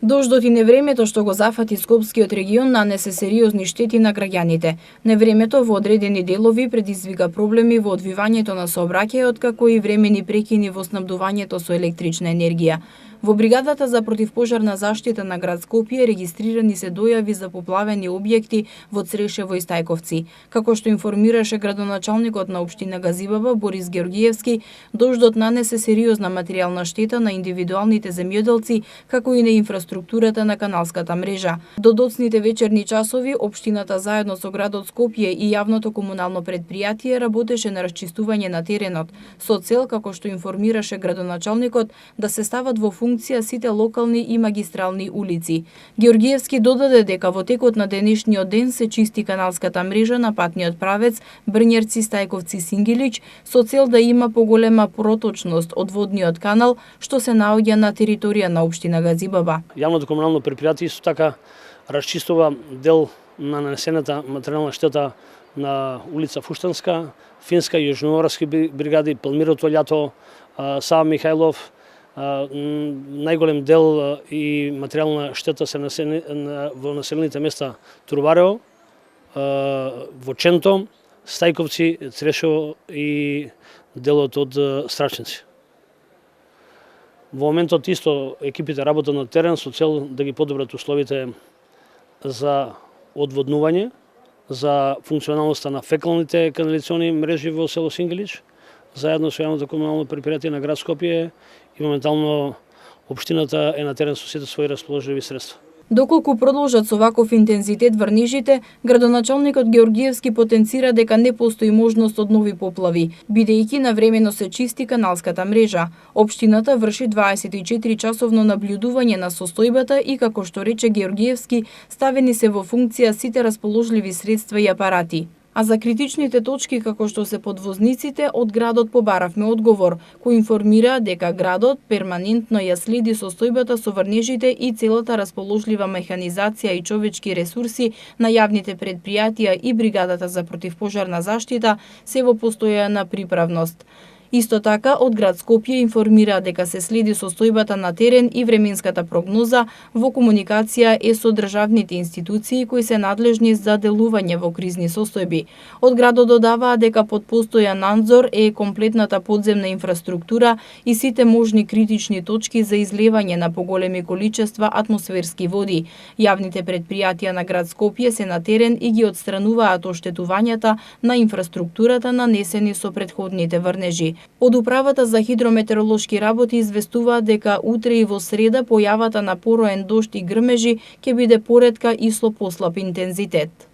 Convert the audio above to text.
Дождот и невремето што го зафати Скопскиот регион нанесе сериозни штети на граѓаните. Невремето во одредени делови предизвика проблеми во одвивањето на сообраќајот, како и времени прекини во снабдувањето со електрична енергија. Во бригадата за противпожарна заштита на град Скопје регистрирани се дојави за поплавени објекти во Црешево и Стајковци. Како што информираше градоначалникот на општина Газибаба Борис Георгиевски, дождот нанесе сериозна материјална штета на индивидуалните земјоделци, како и на инфраструктурата на каналската мрежа. До доцните вечерни часови општината заедно со градот Скопје и јавното комунално предпријатие работеше на расчистување на теренот, со цел, како што информираше градоначалникот, да се стават во функција сите локални и магистрални улици. Георгиевски додаде дека во текот на денешниот ден се чисти каналската мрежа на патниот правец Брњерци Стајковци Сингилич со цел да има поголема проточност од водниот канал што се наоѓа на територија на општина Газибаба. Јавното комунално предпријатие исто така расчистува дел на нанесената материјална штета на улица Фуштанска, Финска и Јужноорски бригади, Палмирото лјато, Сава Михајлов. Најголем дел и материјална штета се во населените места Турбарево, во Ченто, Стајковци, Црешево и делот од Страчници. Во моментот исто екипите работат на терен со цел да ги подобрат условите за одводнување, за функционалноста на фекалните канализациони мрежи во село Сингилич, заедно со јавното комунално предпријатие на град Скопје и моментално општината е на терен со сите своји расположливи средства. Доколку продолжат со ваков интензитет врнежите, градоначалникот Георгиевски потенцира дека не постои можност од нови поплави, бидејќи навремено се чисти каналската мрежа. Општината врши 24-часовно наблюдување на состојбата и, како што рече Георгиевски, ставени се во функција сите расположливи средства и апарати. А за критичните точки како што се подвозниците, од градот побаравме одговор, кој информира дека градот перманентно ја следи состојбата со врнежите и целата расположлива механизација и човечки ресурси на јавните предпријатија и бригадата за противпожарна заштита се во постојана приправност. Исто така, од град Скопје информира дека се следи состојбата на терен и временската прогноза во комуникација со државните институции кои се надлежни за делување во кризни состојби. Од градот додаваа дека под постојан надзор е комплетната подземна инфраструктура и сите можни критични точки за излевање на поголеми количества атмосферски води. Јавните предпријатија на град Скопје се на терен и ги отстрануваат оштетувањата на инфраструктурата нанесени со претходните врнежи. Од Управата за хидрометеоролошки работи известуваат дека утре и во среда појавата на пороен дожд и грмежи ќе биде поретка и со послаб интензитет.